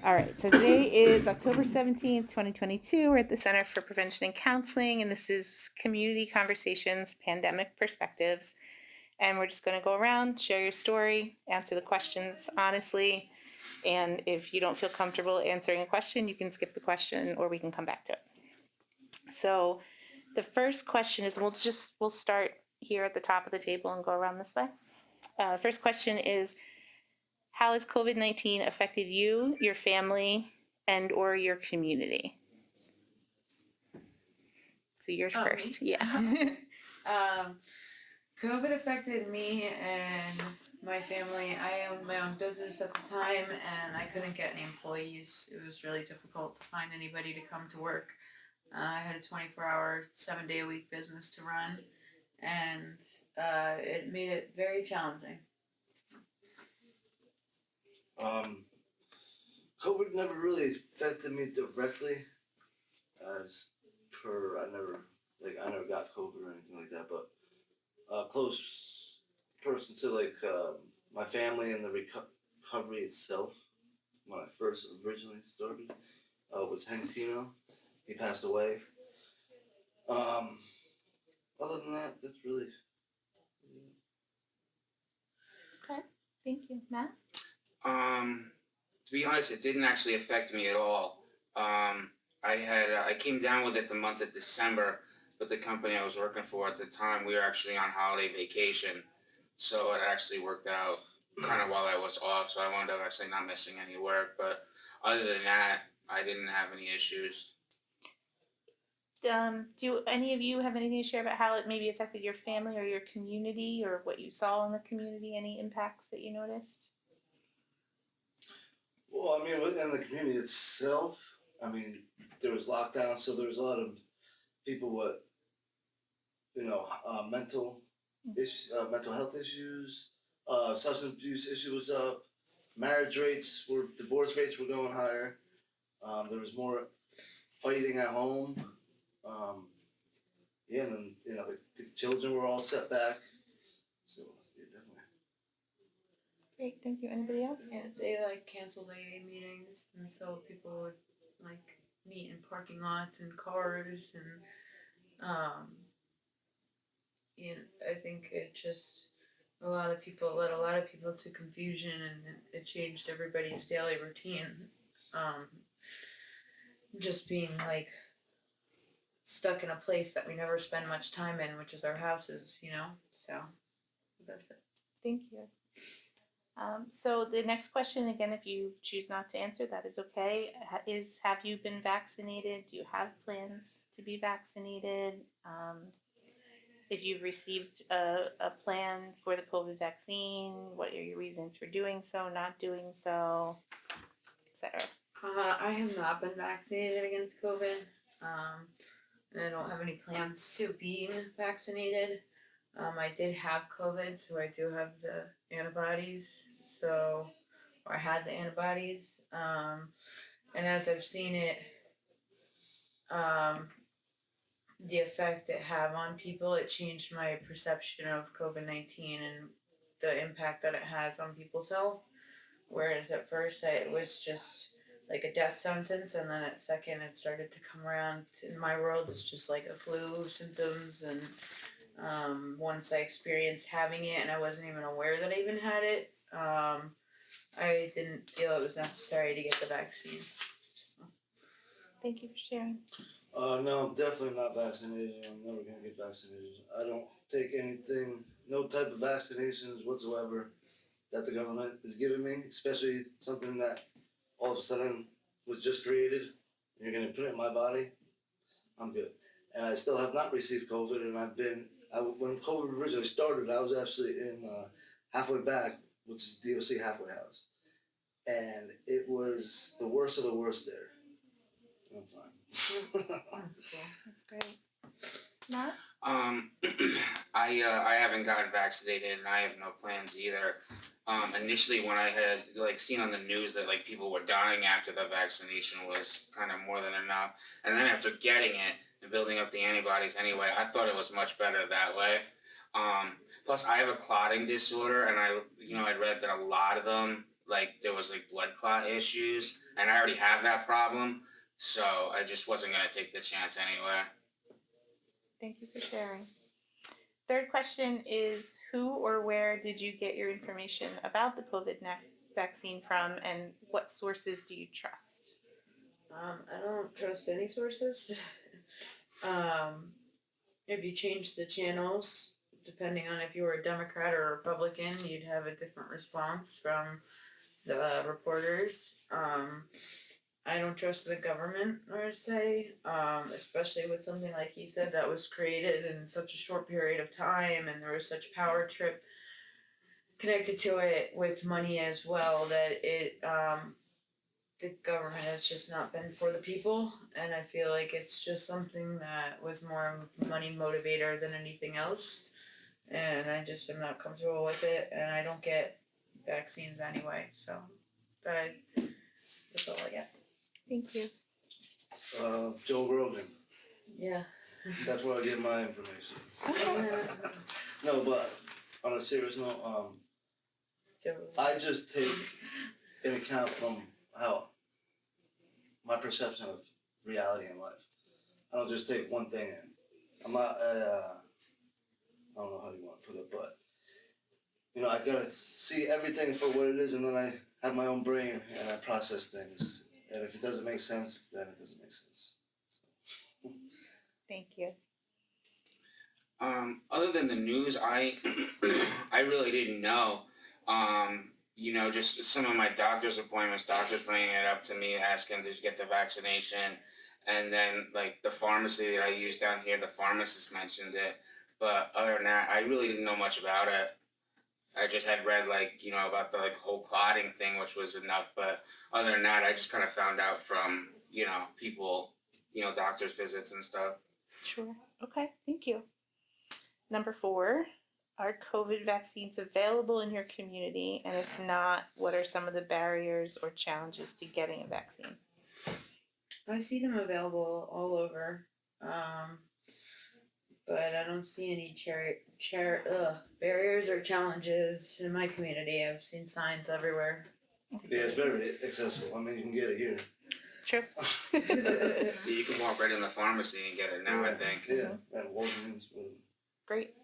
All right, so today is October 17th, 2022. We're at the Center for Prevention and Counseling, and this is Community Conversations, Pandemic Perspectives. And we're just going to go around, share your story, answer the questions honestly. And if you don't feel comfortable answering a question, you can skip the question or we can come back to it. So the first question is, we'll start here at the top of the table and go around this way. First question is, how has COVID-19 affected you, your family, and or your community? So yours first. Me? Yeah. COVID affected me and my family. I owned my own business at the time and I couldn't get any employees. It was really difficult to find anybody to come to work. I had a 24-hour, 7-day-a-week business to run, and it made it very challenging. COVID never really affected me directly, as per I never got COVID or anything like that. But a close person to my family and the recovery itself, when I first originally started, was Hank Tino. He passed away. Other than that, that's really. Okay. Thank you, Matt. To be honest, it didn't actually affect me at all. I came down with it the month of December, but the company I was working for at the time, we were actually on holiday vacation, so it actually worked out kind of while I was off, so I wound up actually not missing any work. But other than that, I didn't have any issues. Do any of you have anything to share about how it maybe affected your family or your community, or what you saw in the community? Any impacts that you noticed? Well, I mean, within the community itself, I mean, there was lockdown, so there was a lot of people with, mental health issues, substance abuse issue was up, divorce rates were going higher. There was more fighting at home. And then the children were all set back. So yeah, definitely. Great, thank you. Anybody else? Yeah, they canceled AA meetings, and so people would meet in parking lots and cars, and I think it just led a lot of people to confusion, and it changed everybody's daily routine. Just being stuck in a place that we never spend much time in, which is our houses, so that's it. Thank you. So the next question, again, if you choose not to answer, that is okay, is, have you been vaccinated? Do you have plans to be vaccinated? If you've received a plan for the COVID vaccine, what are your reasons for doing so, not doing so, etc.? I have not been vaccinated against COVID, and I don't have any plans to be vaccinated. I did have COVID, so I do have the antibodies. I had the antibodies, and as I've seen it, the effect it had on people, it changed my perception of COVID-19 and the impact that it has on people's health. Whereas at first it was just like a death sentence, and then at second it started to come around. In my world, it's just like a flu symptoms, and once I experienced having it and I wasn't even aware that I even had it, I didn't feel it was necessary to get the vaccine. Thank you for sharing. No, I'm definitely not vaccinated. I'm never going to get vaccinated. I don't take anything, no type of vaccinations whatsoever that the government is giving me, especially something that all of a sudden was just created and you're going to put it in my body. I'm good. And I still have not received COVID, and when COVID originally started, I was actually in halfway back, which is DOC halfway house. And it was the worst of the worst there. I'm fine. That's cool. That's great. Matt? I haven't gotten vaccinated, and I have no plans either. Initially, when I had seen on the news that people were dying after the vaccination was kind of more than enough, and then after getting it and building up the antibodies anyway, I thought it was much better that way. Plus, I have a clotting disorder, and I'd read that a lot of them, like there was like blood clot issues, and I already have that problem, so I just wasn't gonna take the chance anyway. Thank you for sharing. Third question is, who or where did you get your information about the COVID vaccine from, and what sources do you trust? I don't trust any sources. If you change the channels, depending on if you were a Democrat or a Republican, you'd have a different response from the reporters. I don't trust the government, I would say, especially with something like he said that was created in such a short period of time, and there was such power trip connected to it with money as well, that the government has just not been for the people, and I feel like it's just something that was more money motivator than anything else, and I just am not comfortable with it, and I don't get vaccines anyway, so that's all I get. Thank you. Joe Rogan. Yeah. That's where I get my information. Okay. No, but on a serious note, I just take in account from how my perception of reality in life. I don't just take one thing in. I'm not, I don't know how you want to put it, but, you know, I gotta see everything for what it is, and then I have my own brain and I process things. And if it doesn't make sense, then it doesn't make sense. So. Thank you. Other than the news, I I really didn't know. You know, just some of my doctor's appointments, doctors bringing it up to me, asking to get the vaccination, and then like the pharmacy that I use down here, the pharmacist mentioned it. But other than that, I really didn't know much about it. I just had read like, you know, about the like whole clotting thing, which was enough. But other than that, I just kind of found out from, you know, people, you know, doctor's visits and stuff. Sure. Okay. Thank you. Number 4, are COVID vaccines available in your community? And if not, what are some of the barriers or challenges to getting a vaccine? I see them available all over, but I don't see any barriers or challenges in my community. I've seen signs everywhere. Yeah, it's very accessible. I mean, you can get it here. True. You can walk right in the pharmacy and get it now, I think. Yeah, and Walgreens. Great.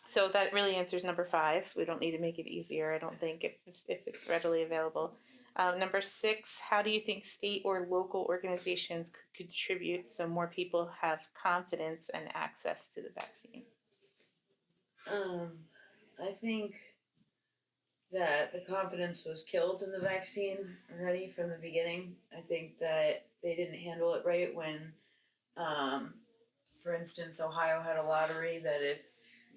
So that really answers number 5. We don't need to make it easier, I don't think, if it's readily available. Number 6, how do you think state or local organizations could contribute so more people have confidence and access to the vaccine? I think that the confidence was killed in the vaccine already from the beginning. I think that they didn't handle it right when, for instance, Ohio had a lottery that if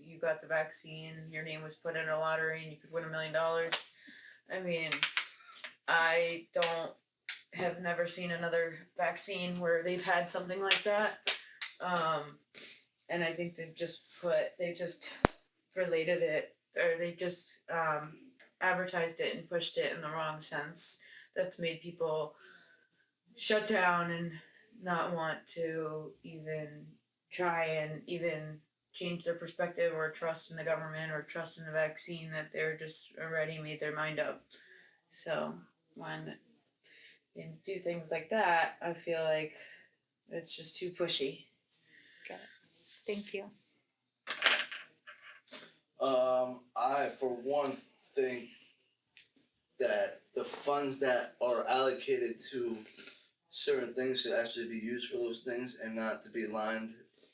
you got the vaccine, your name was put in a lottery and you could win $1 million. I mean, I have never seen another vaccine where they've had something like that. And I think they just related it, or they just advertised it and pushed it in the wrong sense. That's made people shut down and not want to even try and even change their perspective or trust in the government or trust in the vaccine, that they're just already made their mind up. So when they do things like that, I feel like it's just too pushy. Got it. Thank you. I, for one, think that the funds that are allocated to certain things should actually be used for those things and not to be lined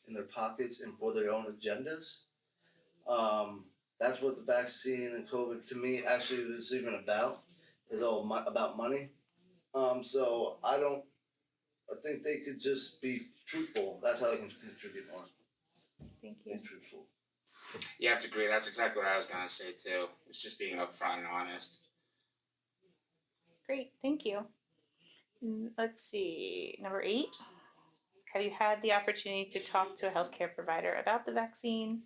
in their pockets and for their own agendas. That's what the vaccine and COVID, to me, actually was even about. It's all about money. So I think they could just be truthful. That's how they can contribute more. Thank you. Be truthful. You have to agree, that's exactly what I was going to say too. It's just being upfront and honest. Great. Thank you. Let's see. Number 8. Have you had the opportunity to talk to a healthcare provider about the vaccine?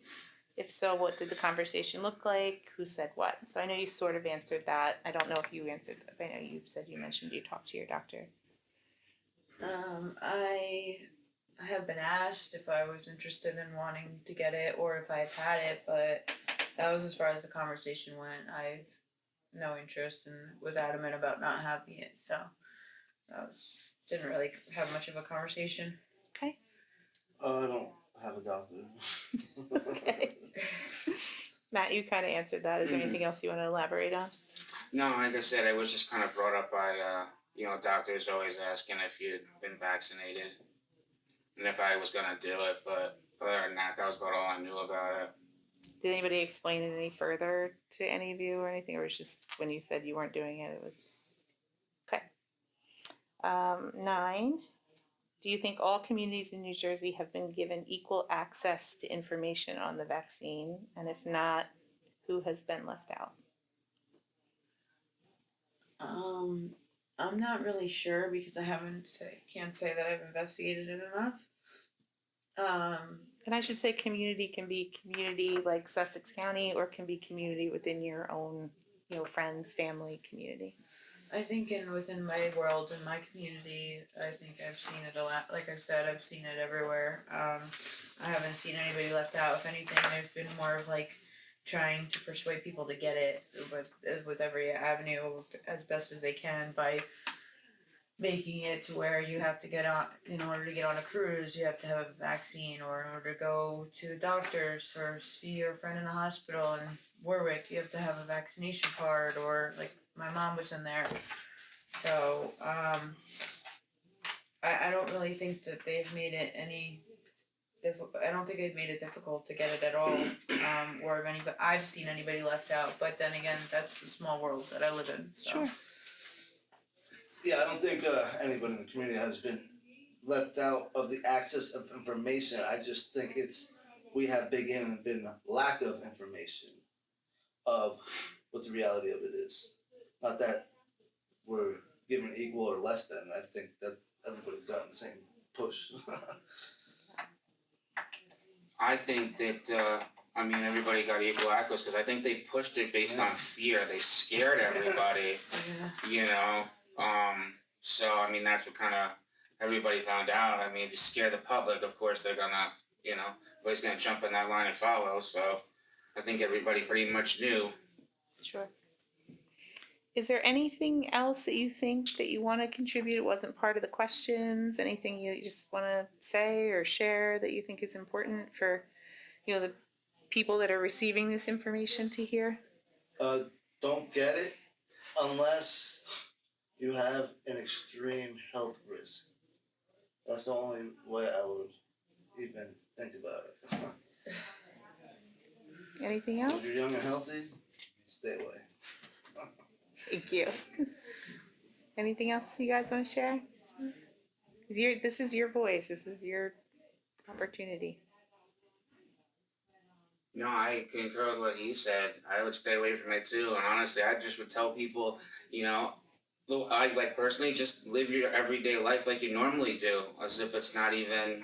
If so, what did the conversation look like? Who said what? So I know you sort of answered that. I don't know if you answered that. I know you said you mentioned you talked to your doctor. I have been asked if I was interested in wanting to get it or if I've had it, but that was as far as the conversation went. I've no interest and was adamant about not having it. So didn't really have much of a conversation. Okay. I don't have a doctor. Okay. Matt, you kind of answered that. Is there anything else you want to elaborate on? No, like I said, I was just kind of brought up by, doctors always asking if you'd been vaccinated and if I was going to do it, but other than that, that was about all I knew about it. Did anybody explain it any further to any of you or anything, or was just when you said you weren't doing it, it was okay. 9. Do you think all communities in New Jersey have been given equal access to information on the vaccine? And if not, who has been left out? I'm not really sure because I can't say that I've investigated it enough. And I should say community can be community like Sussex County, or can be community within your own, friends, family, community. I think within my world, in my community, I think I've seen it a lot. Like I said, I've seen it everywhere. I haven't seen anybody left out. If anything, I've been more of like trying to persuade people to get it with every avenue as best as they can by making it to where you have to get on, in order to get on a cruise, you have to have a vaccine, or in order to go to the doctors or see your friend in the hospital in Warwick, you have to have a vaccination card, or like my mom was in there. So, I don't really think that they've made it any I don't think they've made it difficult to get it at all, or if I've seen anybody left out, but then again, that's the small world that I live in, so. Sure. Yeah, I don't think anybody in the community has been left out of the access of information. I just think we have been lack of information of what the reality of it is. Not that we're given equal or less than. I think that everybody's gotten the same push. I think that, everybody got equal access because I think they pushed it based on fear. They scared everybody, Yeah. So, that's what kind of everybody found out. If you scare the public, of course, they're gonna, everybody's gonna jump in that line and follow. So, I think everybody pretty much knew. Sure. Is there anything else that you think that you want to contribute? It wasn't part of the questions. Anything you just want to say or share that you think is important for, the people that are receiving this information to hear? Don't get it unless you have an extreme health risk. That's the only way I would even think about it. Anything If else? you're young and healthy, stay away. Thank you. Anything else you guys want to share? This is your voice. This is your opportunity. No, I concur with what he said. I would stay away from it too. And honestly, I just would tell people, I personally just live your everyday life like you normally do, as if it's not even,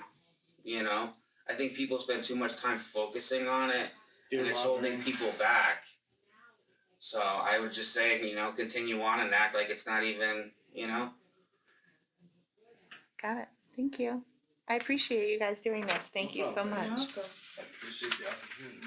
I think people spend too much time focusing on it, and it's holding people back. So I would just say, continue on and act like it's not even, Got it. Thank you. I appreciate you guys doing this. Thank you so much. You're welcome. Appreciate the opportunity.